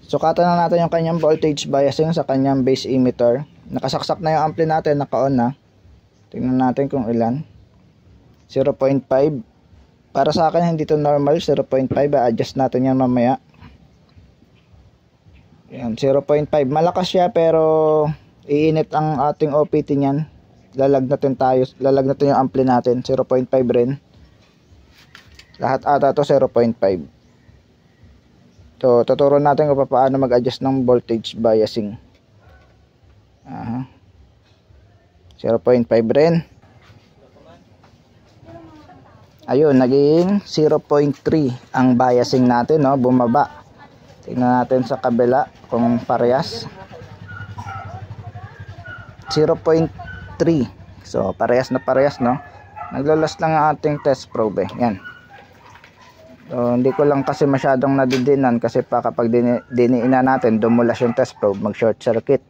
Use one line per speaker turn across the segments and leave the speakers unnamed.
Sukatan na natin yung kanyang voltage biasing sa kanyang base emitter. Nakasaksak na yung ampli natin, naka-on na. Tingnan natin kung ilan. 0.5. Para sa akin hindi to normal, 0.5. I-adjust natin yan mamaya. Yan, 0.5. Malakas siya pero iinit ang ating OPT niyan. Lalagnatin yung ampli natin, 0.5 rin. Lahat ata to 0.5. So, tuturo natin kung paano mag-adjust ng voltage biasing. 0.5 rin. Ayun, naging 0.3 ang biasing natin, no? Bumaba. Tingnan natin sa kabila kung parehas. 0.3. So, parehas na parehas, no? Naglalas lang ang ating test probe, Yan. So, hindi ko lang kasi masyadong nadidinan kasi pa kapag diniina natin, dumulas yung test probe, mag short circuit.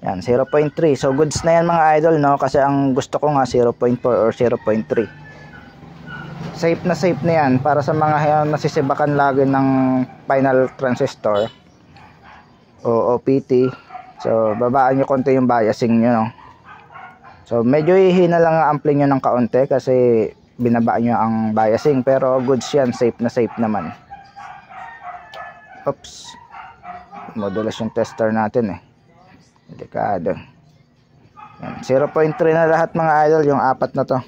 Yan, 0.3. So, goods na yan mga idol, no? Kasi ang gusto ko nga 0.4 or 0.3. Safe na yan para sa mga nasisibakan lagi ng final transistor o OPT. So, babaan nyo konti yung biasing nyo, no? So, medyo ihina lang ang ampli nyo ng kaunti kasi binabaan nyo ang biasing, pero goods yan, safe naman. Oops, modulas yung tester natin delikado. 0.3 na lahat mga idol, yung apat na to.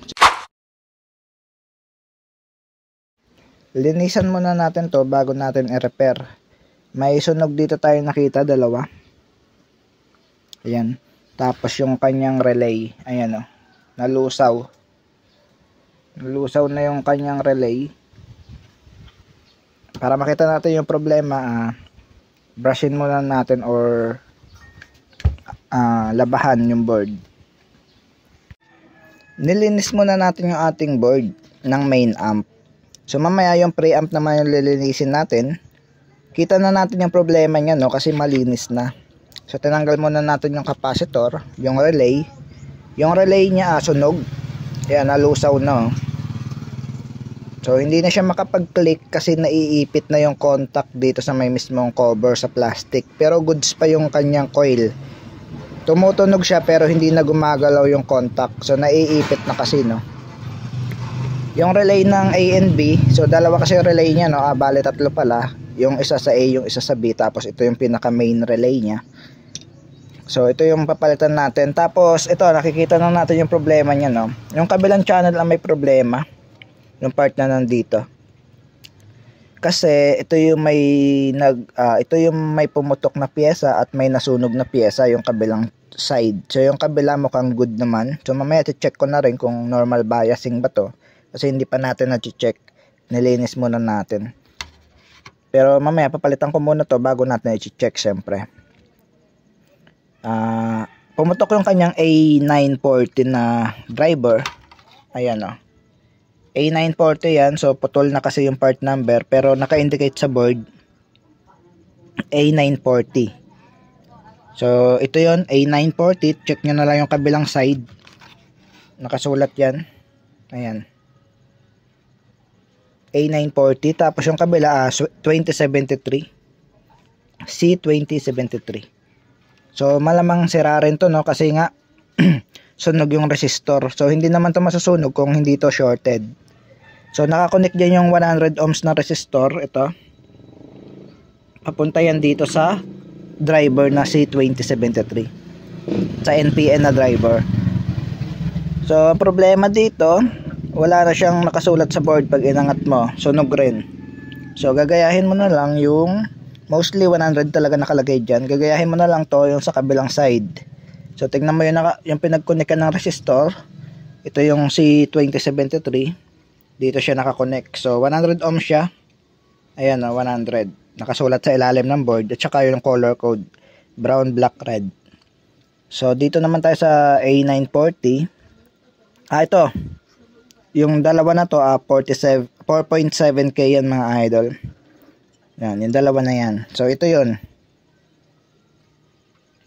Linisan muna natin to bago natin i-repair. May sunog dito tayo nakita, dalawa. Ayan, tapos yung kanyang relay, ayan nalusaw na yung kanyang relay. Para makita natin yung problema, brushin muna natin or labahan yung board. Nilinis muna natin yung ating board ng main amp. So mamaya yung preamp naman yung lilinisin natin. Kita na natin yung problema niya, no, kasi malinis na. So tinanggal muna natin yung capacitor, yung relay. Yung relay niya sunog. Ayan, nalusaw na. So, hindi na siya makapag-click kasi naiipit na yung contact dito sa may mismong cover sa plastic. Pero goods pa yung kanyang coil. Tumutunog siya pero hindi na gumagalaw yung contact. So, naiipit na kasi, no. Yung relay ng A and B, so dalawa kasi yung relay niya, no. Bale, tatlo pala. Yung isa sa A, yung isa sa B. Tapos, ito yung pinaka-main relay niya. So, ito yung papalitan natin. Tapos, ito, nakikita na natin yung problema niya, no. Yung kabilang channel ang may problema. Yung part na nandito. Kasi, ito yung may pumutok na pyesa at may nasunog na pyesa, yung kabilang side. So, yung kabila mukhang good naman. So, mamaya check ko na rin kung normal biasing ba to. Kasi, hindi pa natin na-check. Nilinis muna natin. Pero, mamaya papalitan ko muna to bago natin i-check, syempre. Pumutok yung kanyang A940 na driver. Ayan A940 yan, so putol na kasi yung part number pero naka-indicate sa board A940. So ito yon A940, check nyo na lang yung kabilang side. Nakasulat yan. Ayan. A940, tapos yung kabila 2073. C2073. So malamang sira rin to, no, kasi nga sunog yung resistor. So hindi naman to masusunog kung hindi to shorted. So nakakonect dyan yung 100 ohms na resistor. Ito. Papunta yan dito sa driver na C2073. Sa NPN na driver. So problema dito, wala na siyang nakasulat sa board pag inangat mo. Sunog rin. So gagayahin mo na lang yung mostly 100 talaga nakalagay dyan. Gagayahin mo na lang to yung sa kabilang side. So tingnan mo yung pinag-connect ng resistor. Ito yung C2073. Dito siya nakakonect. So 100 ohms siya. Ayan 100. Nakasulat sa ilalim ng board. At saka yung color code. Brown, black, red. So dito naman tayo sa A940. Ito. Yung dalawa na to 4.7K yan mga idol. Yan, yung dalawa na yan. So ito yun.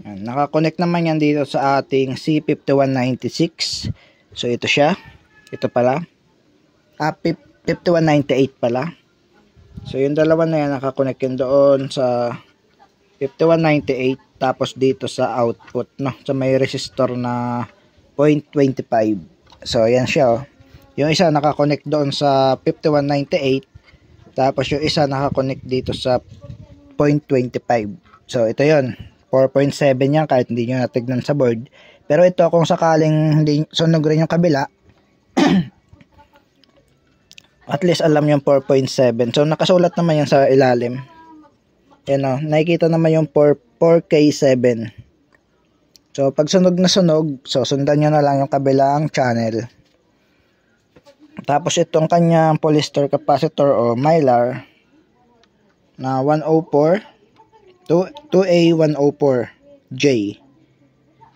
Yan, nakakonect naman yan dito sa ating C5196. So ito siya. Ito pala. 5198 pala. So yung dalawa na yan nakakonect yun doon sa 5198, tapos dito sa output, no, so may resistor na 0.25. So ayan siya, oh. Yung isa nakakonect doon sa 5198, tapos yung isa nakakonect dito sa 0.25. So ito yon, 4.7 yan kahit hindi nyo natignan sa board. Pero ito kung sakaling hindi sunog rin yung kabila, at least alam yung 4.7. So nakasulat naman yan sa ilalim. Yan o, nakikita naman yung 4K7. So pag sunog na sunog, so sundan nyo na lang yung kabilang channel. Tapos itong kanyang polyester capacitor o mylar na 104 2A104J.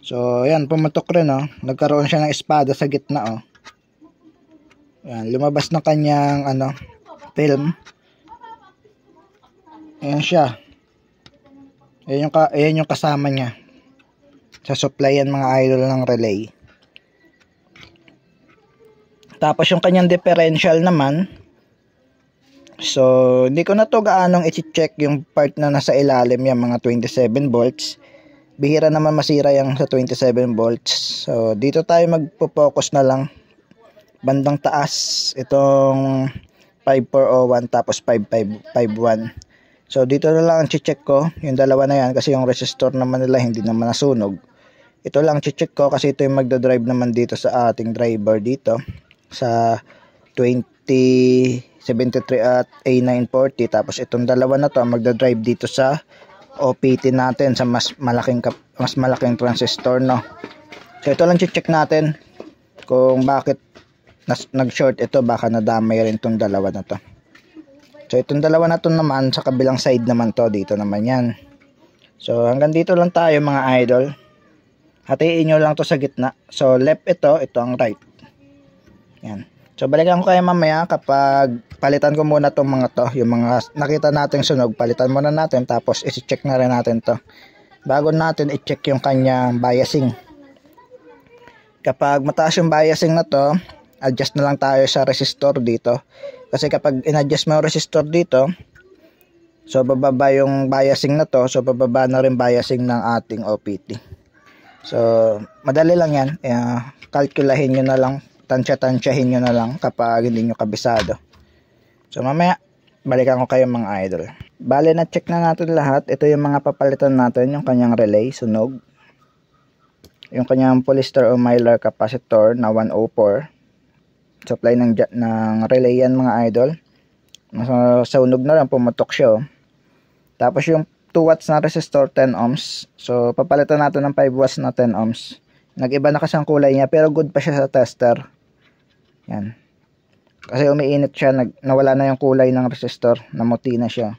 So yan, pumatok rin, oh. Nagkaroon siya ng espada sa gitna, oh. Yan, lumabas na kanyang film. Ayan siya. Ayan yung kasama niya sa supply yan, mga idol, ng relay. Tapos yung kanyang differential naman, so hindi ko na to gaanong i-check yung part na nasa ilalim, yung mga 27 volts. Bihira naman masira yung sa 27 volts. So dito tayo magpo-focus na lang bandang taas, itong 5401 tapos 5551. So dito na lang ang check ko, yung dalawa na yan, kasi yung resistor naman nila hindi naman nasunog. Ito lang check ko kasi ito yung magdadrive naman dito sa ating driver dito sa 2073 at A940. Tapos itong dalawa na to ang magdadrive dito sa OPT natin sa mas malaking transistor, no. So ito lang check natin kung bakit nag-short ito, baka nadamay rin itong dalawa na to. So itong dalawa na to naman sa kabilang side naman to, dito naman yan. So hanggang dito lang tayo, mga idol. Hatiin nyo lang to sa gitna. So left ito ang right. Yan. So balikan ko kayo mamaya kapag palitan ko muna tong mga to, yung mga nakita nating sunog, palitan muna natin, tapos i-check na rin natin to. Bago natin i-check yung kanyang biasing. Kapag mataas yung biasing na to, adjust na lang tayo sa resistor dito. Kasi kapag in-adjust mo yung resistor dito, so bababa yung biasing na to, so bababa na rin biasing ng ating OPT. So madali lang yan. Kalkulahin nyo na lang, tansya-tansyahin nyo na lang kapag hindi nyo kabisado. So mamaya balikan ko kayo, mga idol. Bale, na check na natin lahat. Ito yung mga papalitan natin, yung kanyang relay sunog, yung kanyang polyester o mylar capacitor na 104, supply ng relay yan, mga idol. Sunog na lang, pumatok siya, oh. Tapos yung 2 watts na resistor, 10 ohms. So papalitan natin ng 5 watts na 10 ohms. Nag-iba na kasi ang kulay niya, pero good pa siya sa tester. Yan. Kasi umiinit siya, nawala na yung kulay ng resistor, namuti na siya.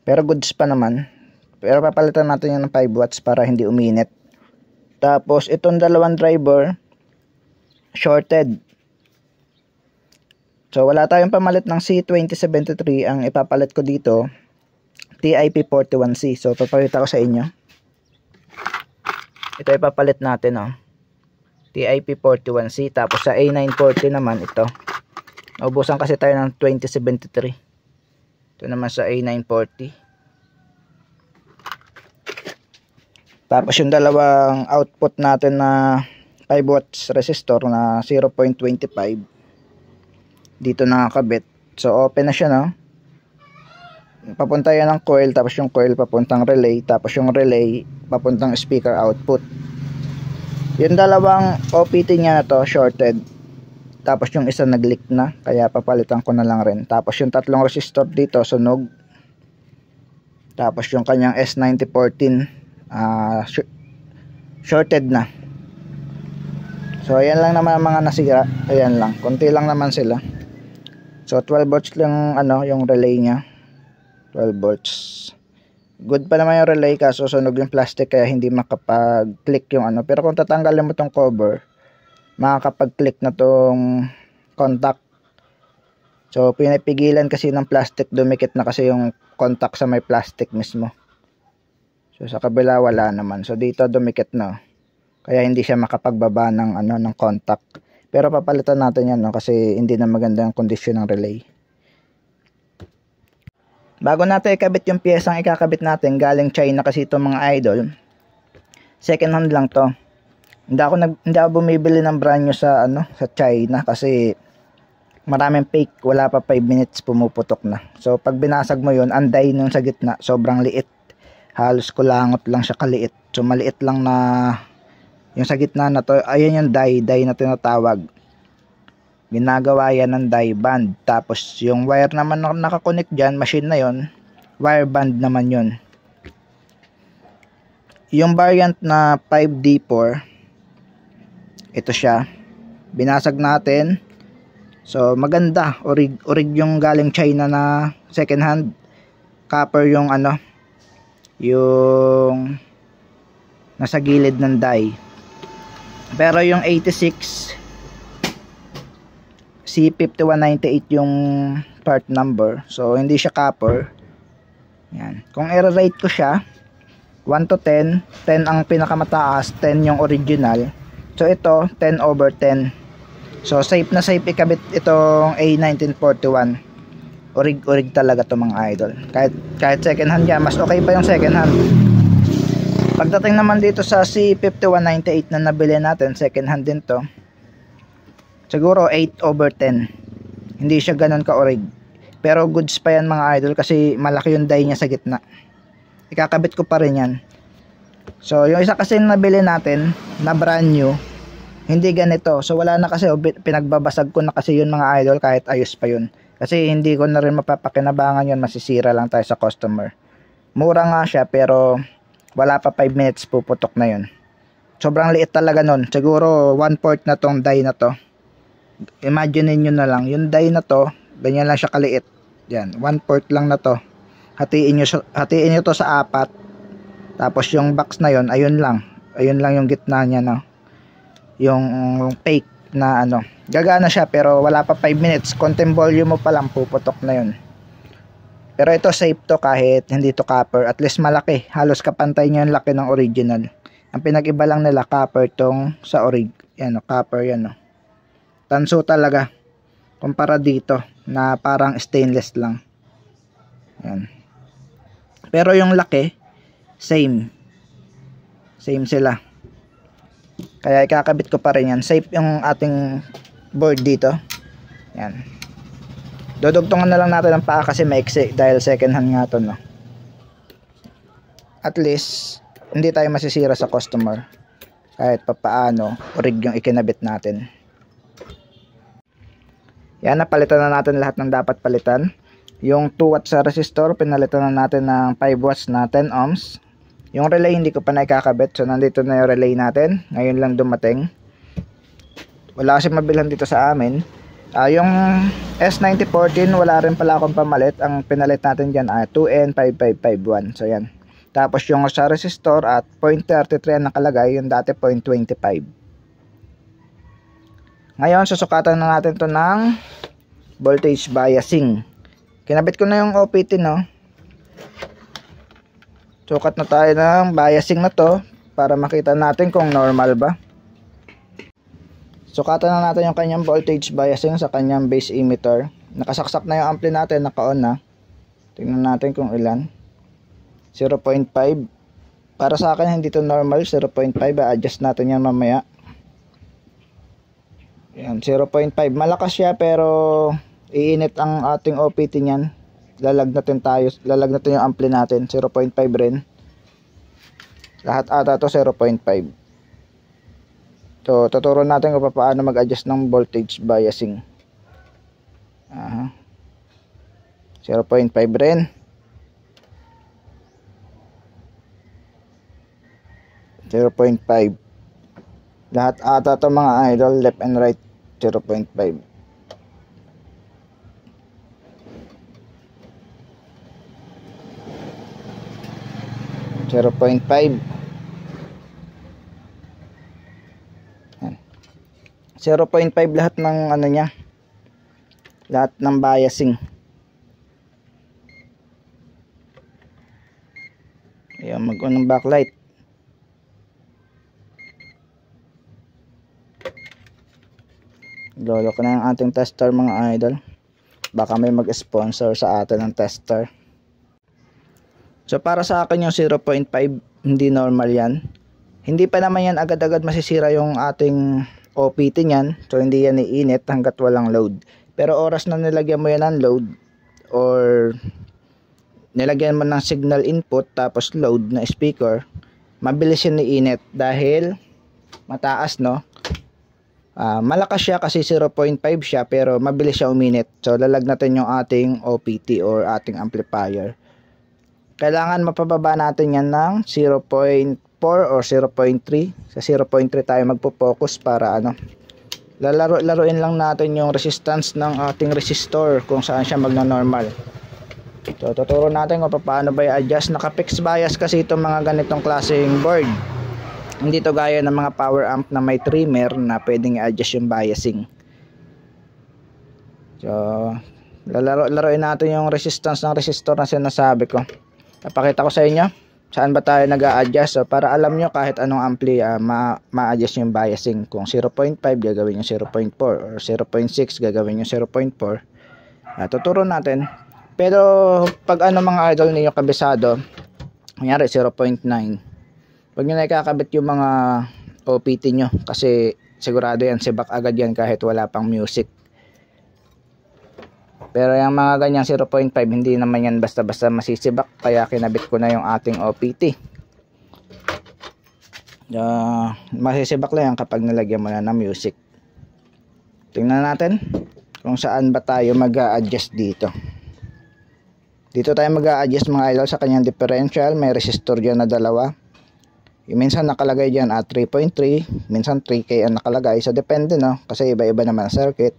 Pero goods pa naman. Pero papalitan natin yung 5 watts para hindi uminit. Tapos itong dalawang driver, shorted. So wala tayong pamalit ng C2073. Ang ipapalit ko dito, TIP41C. So papalita ko sa inyo. Ito ipapalit natin, oh. TIP41C. Tapos sa A940 naman ito. Naubusan kasi tayo ng 2073. Ito naman sa A940. Tapos yung dalawang output natin na 5 watts resistor na 0.25 dito nakakabit. So open na siya, no. Papunta yan ng coil, tapos yung coil papuntang relay, tapos yung relay papuntang speaker output. Yung dalawang OPT niya na to shorted, tapos yung isa nag-leak na, kaya papalitan ko na lang rin. Tapos yung tatlong resistor dito sunog. Tapos yung kanyang S9014 shorted na. So ayan lang naman ang mga nasira. Ayan lang, konti lang naman sila. So 12 volts lang yung relay niya. 12 volts. Good pa naman yung relay, kaso sunog yung plastic kaya hindi makapag-click yung Pero kung tatanggalin mo tong cover, makakapag-click na tong contact. So pinipigilan kasi ng plastic, dumikit na kasi yung contact sa may plastic mismo. So sa kabila wala naman. So dito dumikit na. Kaya hindi siya makapagbaba ng ng contact. Pero papalitan natin yan, no, kasi hindi na maganda ang kondisyon ng relay. Bago natin ikabit yung piyesang ikakabit natin, galing China kasi itong mga idol. Second hand lang to. Hindi ako bumibili ng brand new sa sa China kasi maraming fake, wala pa 5 minutes pumuputok na. So pag binasag mo yun, anday nung sa gitna, sobrang liit. Halos kulangot lang siya kaliit. So maliit lang na yung sa gitna na to, ayan yung die na tinatawag. Ginagawa yan ng die band. Tapos yung wire naman na nakakonect dyan, machine na yon, wire band naman yun. Yung variant na 5D4, ito siya. Binasag natin. So maganda, orig yung galing China na second hand. Copper yung yung nasa gilid ng die. Pero yung 86 C5198 yung part number. So hindi siya copper. Yan. Kung i-rate ko siya 1 to 10, 10 ang pinakamataas, 10 yung original. So ito 10/10. So safe na safe ikabit itong A1941. Orig talaga to mga idol. Kahit second hand yan, mas okay pa yung second hand. Pagdating naman dito sa C5198 na nabili natin, second hand din to. Siguro 8/10. Hindi siya ganun ka-orig. Pero goods pa yan mga idol kasi malaki yung die niya sa gitna. Ikakabit ko pa rin yan. So yung isa kasi nabili natin na brand new, hindi ganito. So wala na kasi, pinagbabasag ko na kasi yun mga idol kahit ayos pa yun. Kasi hindi ko na rin mapapakinabangan yun, masisira lang tayo sa customer. Mura nga siya pero wala pa 5 minutes puputok na yun. Sobrang liit talaga nun. Siguro 1/4 na tong die na to. Imagine niyo na lang, yung die na to, ganyan lang siya kaliit. Yan, 1/4 lang na to. Hatiin nyo to sa 4. Tapos yung box na yon, ayun lang yung gitna niya, no. Yung fake na gagana siya pero wala pa 5 minutes, konting volume mo pa lang puputok na yun. Pero ito safe to kahit hindi to copper, at least malaki, halos kapantay niya yung laki ng original. Ang pinag-iba lang nila copper tong sa yan, copper yan, no. Tanso talaga kumpara dito na parang stainless lang. Yan. Pero yung laki same sila. Kaya ikakabit ko pa rin yan. Safe yung ating board dito. Yan. Dudugtungan na lang natin ang paa kasi maiksi dahil second hand nga to, no. At least hindi tayo masisira sa customer. Kahit papaano, orig yung ikinabit natin. Yan, napalitan na natin lahat ng dapat palitan. Yung 2 watts sa resistor, pinalitan na natin ng 5 watts na 10 ohms. Yung relay hindi ko pa naikakabit. So nandito na yung relay natin. Ngayon lang dumating. Wala kasi mabilhan dito sa amin. Yung S9014 wala rin pala akong pamalit. Ang pinalit natin dyan ay 2N5551. So yan. Tapos yung sa resistor at 0.33 ang nakalagay. Yung dati 0.25. Ngayon susukatan na natin to ng voltage biasing. Kinabit ko na yung OPT, no. Sukat na tayo ng biasing na to para makita natin kung normal ba. Sukatan na natin yung kanyang voltage biasing sa kanyang base emitter. Nakasaksak na yung ampli natin, naka-on na. Tingnan natin kung ilan. 0.5. Para sa akin hindi to normal, 0.5. Adjust natin yan mamaya. Yan, 0.5. Malakas siya pero iinit ang ating OPT niyan. Lalagnatin yung ampli natin, 0.5 rin. Lahat ata to 0.5. So tuturo natin kung paano mag-adjust ng voltage biasing. 0.5 rin. Lahat ata to mga idol, left and right 0.5. 0.5. Yan. 0.5 lahat ng niya. Lahat ng biasing. Ayan, mag-on ng backlight. Lolo ko na yung ating tester mga idol. Baka may mag-sponsor sa atin ng tester. So para sa akin yung 0.5 hindi normal yan. Hindi pa naman yan agad-agad masisira yung ating OPT niyan. So hindi yan iinit hanggat walang load. Pero oras na nilagyan mo yan ng load or nilagyan mo ng signal input tapos load na speaker, mabilis yan iinit dahil mataas, no? Malakas siya kasi 0.5 siya pero mabilis siya uminit. So lalag natin yung ating OPT or ating amplifier. Kailangan mapababa natin yan ng 0.4 or 0.3. Sa 0.3 tayo magpo-focus para laruin lang natin yung resistance ng ating resistor kung saan siya magno-normal. So tuturo natin kung paano ba i-adjust. Naka-fixed bias kasi itong mga ganitong klaseng board. Hindi to gaya ng mga power amp na may trimmer na pwedeng i-adjust yung biasing. So laruin natin yung resistance ng resistor na sinasabi ko. Napakita ko sa inyo saan ba tayo nag-a-adjust. So para alam nyo kahit anong ampli ma-adjust yung biasing. Kung 0.5 gagawin yung 0.4 or 0.6 gagawin yung 0.4. Tuturo natin. Pero pag mga idol niyo kabisado, kunyari 0.9, huwag nyo na ikakabit yung mga OPT nyo kasi sigurado yan, sibak agad yan kahit wala pang music. Pero yung mga ganyang 0.5, hindi naman yan basta-basta masisibak, kaya kinabit ko na yung ating OPT. Masisibak lang yan kapag nilagyan mo na ng music. Tingnan natin kung saan ba tayo mag-a-adjust dito. Dito tayo mag-a-adjust mga idol sa kanyang differential. May resistor dyan na dalawa. Minsan nakalagay dyan at 3.3, minsan 3K ang nakalagay. So depende, no? Kasi iba-iba naman ang circuit.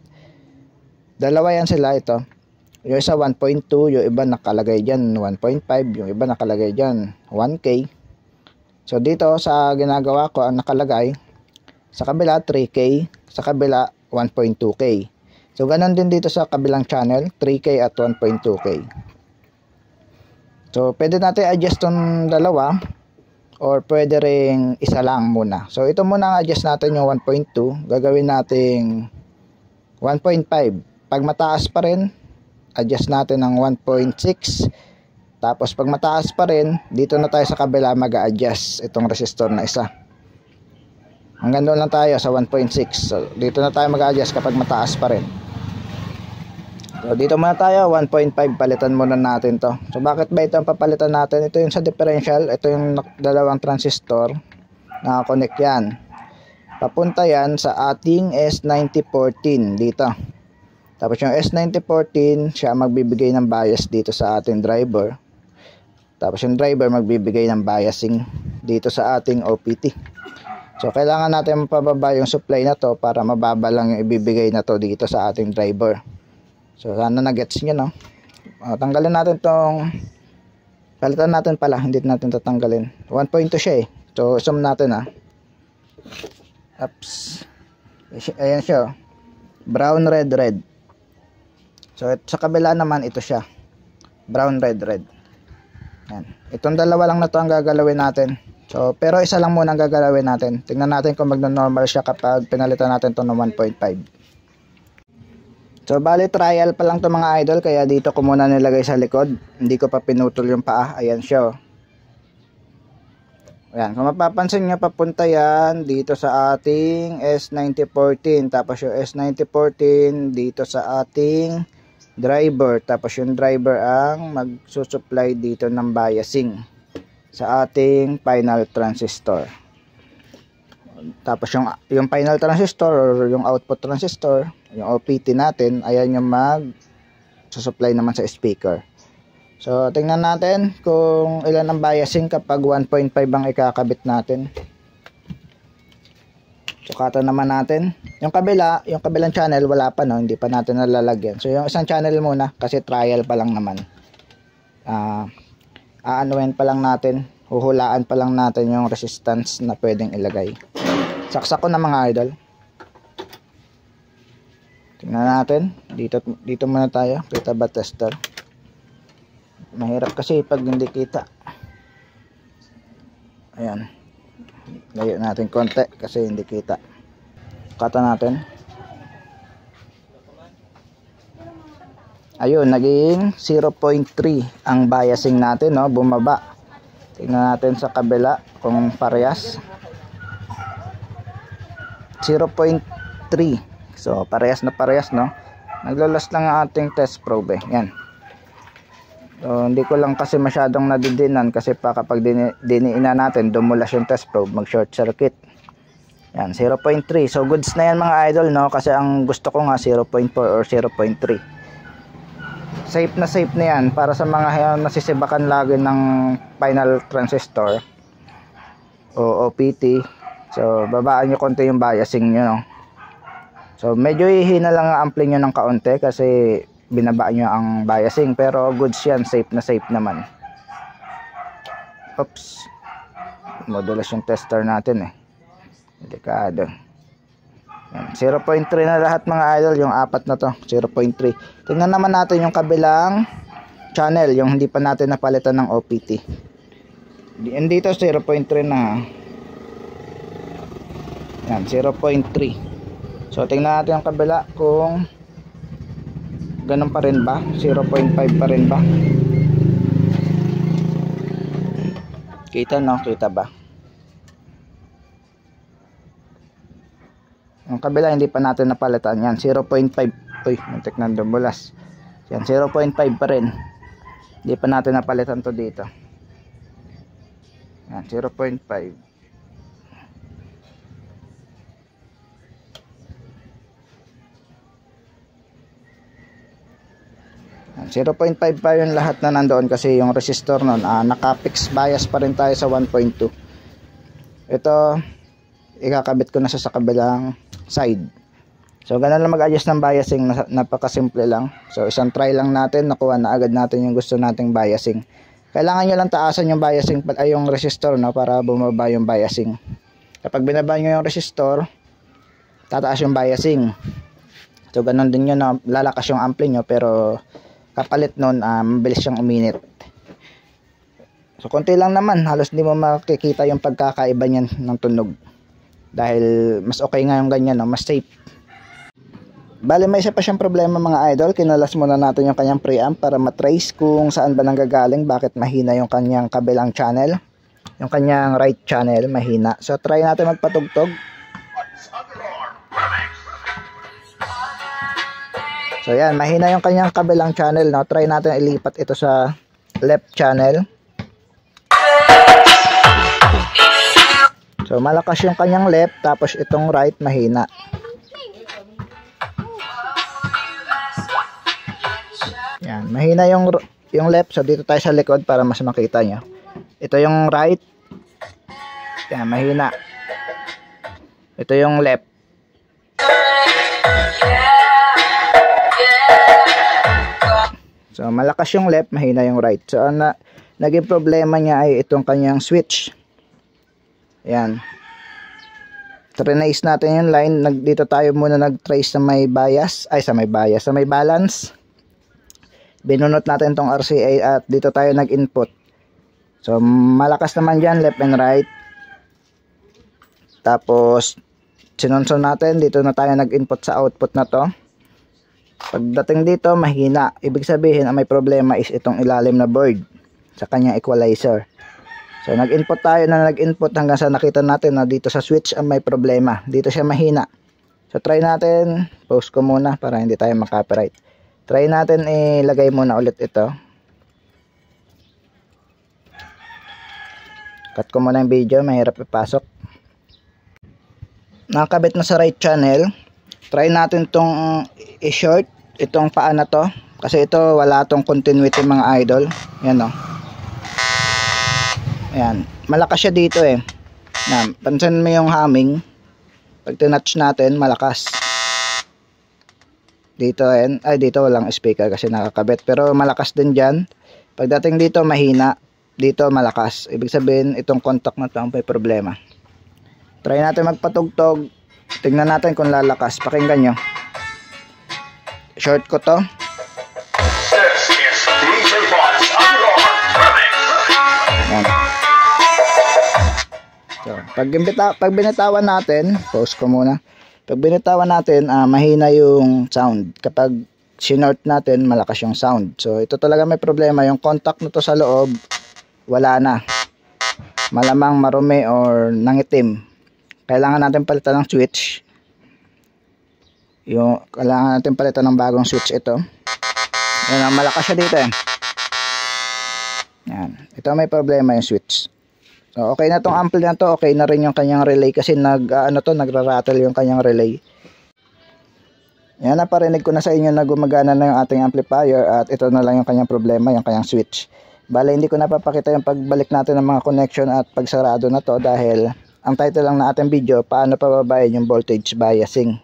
Dalawa yan sila ito. Yung isa 1.2, yung iba nakalagay dyan 1.5, yung iba nakalagay dyan 1K. So dito sa ginagawa ko, ang nakalagay sa kabila 3K, sa kabila 1.2K. So ganun din dito sa kabilang channel, 3K at 1.2K. So pwede natin adjust tong dalawa or pwede ring isa lang muna. So ito muna ang adjust natin yung 1.2. Gagawin nating 1.5. Pag mataas pa rin, adjust natin ng 1.6. Tapos pag mataas pa rin, dito na tayo sa kabila mag-a-adjust itong resistor na isa. Hanggang doon lang tayo sa 1.6. So dito na tayo mag-a-adjust kapag mataas pa rin. So dito muna tayo, 1.5, palitan muna natin to. So bakit ba ito ang papalitan natin? Ito yung sa differential, ito yung dalawang transistor, naka-connect yan. Papunta yan sa ating S9014 dito. Tapos yung S9014, siya magbibigay ng bias dito sa ating driver. Tapos yung driver magbibigay ng biasing dito sa ating OPT. So kailangan natin mapababa yung supply na to para mababa lang yung ibibigay na to dito sa ating driver. So sana na-gets nyo, no? Tanggalin natin tong, palitan natin pala, hindi natin tatanggalin. 1.2 siya eh. So sum natin Oops. Ayan siya. Brown, red, red. So sa kabila naman ito siya. Brown, red, red. Yan. Itong dalawa lang na to ang gagalawin natin. So pero isa lang muna ang gagalawin natin. Tingnan natin kung magno-normal siya kapag pinalitan natin to ng 1.5. So bali trial pa lang to mga idol, kaya dito ko muna nilagay sa likod. Hindi ko pa pinutol yung paa. Ayan siya. Ayan, kung mapapansin nyo, papunta yan dito sa ating S9014. Tapos yung S9014 dito sa ating driver. Tapos yung driver ang magsusupply dito ng biasing sa ating final transistor. Tapos yung final transistor or yung output transistor, yung OPT natin, ayan yung mag-supply naman sa speaker. So tingnan natin kung ilan ang biasing kapag 1.5 ang ikakabit natin. Sukatan naman natin. Yung kabilang channel wala pa, no, hindi pa natin nalalagyan. So yung isang channel muna kasi trial pa lang naman. Aanuhin pa lang natin, huhulaan pa lang natin yung resistance na pwedeng ilagay. Saksak ko na mga idol. Tingnan natin. Dito muna tayo. Kita ba tester? Mahirap kasi pag hindi kita. Ayan. Layo natin konti kasi hindi kita. Kata natin. Ayun, naging 0.3 ang biasing natin, no? Bumaba. Tingnan natin sa kabila kung parehas. 0.3. So, parehas na parehas, no? Naglalas lang ang ating test probe, Yan. So, hindi ko lang kasi masyadong nadidinan kasi pa kapag diniinan natin, dumulas yung test probe, mag-short circuit. Yan, 0.3. So, goods na yan mga idol, no? Kasi ang gusto ko nga 0.4 or 0.3. Safe na yan para sa mga nasisibakan lagi ng final transistor o OPT. So, babaan nyo konti yung biasing nyo, no? So, medyo ihina lang ang ampli nyo ng kaunti kasi binabaan nyo ang biasing. Pero goods yan, safe naman. Oops. Modulas yung tester natin, Delikado. 0.3 na lahat mga idol, yung apat na to, 0.3. Tingnan naman natin yung kabilang channel, yung hindi pa natin napalitan ng OPT. Dito 0.3 na. Yan, 0.3. So tingnan natin yung kabila kung ganun pa rin ba, 0.5 pa rin ba. Kita, no? Kita ba? Yung kabila hindi pa natin napalitan. Yan, 0.5. Uy, muntik na dumulas. Yan, 0.5 pa rin. Hindi pa natin napalitan to dito. Yan, 0.5. Yan, 0.5 pa yung lahat na nandoon kasi yung resistor nun, naka-fix bias pa rin tayo sa 1.2. Ito, ikakabit ko na sa kabilang side. So ganun lang mag-adjust ng biasing, napakasimple lang. So isang try lang natin, nakuha na agad natin yung gusto nating biasing. Kailangan nyo lang taasan yung biasing ay yung resistor, no, para bumaba yung biasing. Kapag binaba nyo yung resistor, tataas yung biasing. So ganun din yun, no, lalakas yung ampli nyo pero kapalit nun, mabilis siyang uminit. So konti lang naman, halos hindi mo makikita yung pagkakaiba niyan ng tunog. Dahil mas okay nga yung ganyan, no? Mas safe. Bali may isa pa siyang problema mga idol. Kinalas muna natin yung kanyang preamp para matrace kung saan ba nanggagaling, bakit mahina yung kanyang kabilang channel. Yung kanyang right channel mahina. So try natin magpatugtog. So yan, mahina yung kanyang kabilang channel, no? Try natin ilipat ito sa left channel. So malakas yung kanyang left, tapos itong right mahina. Yan, mahina yung left, so dito tayo sa likod para mas makita nyo. Ito yung right. Yan, mahina. Ito yung left. So malakas yung left, mahina yung right. So naging problema niya ay itong kanyang switch. Yan. Trace natin yung line. Dito tayo muna nag-trace sa may bias. Ay, sa may balance. Binunot natin tong RCA at dito tayo nag-input. So, malakas naman dyan, left and right. Tapos, sinunod natin. Dito na tayo nag-input sa output na to. Pagdating dito, mahina. Ibig sabihin, ang may problema is itong ilalim na board sa kanyang equalizer. So nag-input tayo na nag-input hanggang sa nakita natin na dito sa switch ang may problema. Dito siya mahina. So try natin, pause ko muna para hindi tayo makapiright. Try natin ilagay muna ulit ito. Cut ko muna yung video, mahirap ipasok. Nakakabit na sa right channel. Try natin tong i-short itong paa na to. Kasi ito wala tong continuity mga idol. Yan o. Ayan, malakas siya dito pansin mo yung humming. Pag tinouch natin, malakas. Dito dito walang speaker kasi nakakabit. Pero malakas din dyan. Pagdating dito, mahina. Dito, malakas. Ibig sabihin, itong contact na ito ang may problema. Try natin magpatugtog. Tingnan natin kung lalakas. Pakinggan nyo. Short ko to. Ayan. So, pag binitawan natin, pause ko muna. Pag binitawan natin, mahina yung sound. Kapag sinort natin, malakas yung sound. So ito talaga may problema, yung contact na to sa loob wala na, malamang marumi or nangitim. Kailangan natin palitan ng switch. Kailangan natin palitan ng bagong switch ito. Yan, malakas siya dito eh. Yan. Ito may problema yung switch. So okay na tong ampli na to, okay na rin yung kanyang relay kasi nagra-rattle yung kanyang relay. Yan, naparinig ko na sa inyo na gumagana na yung ating amplifier at ito na lang yung kanyang problema, yung kanyang switch. Bale, hindi ko napapakita yung pagbalik natin ng mga connection at pagsarado na to dahil ang title lang na ating video, paano pababayin yung voltage biasing.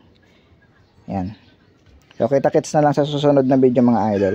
Yan. So kita-kits na lang sa susunod na video mga idol.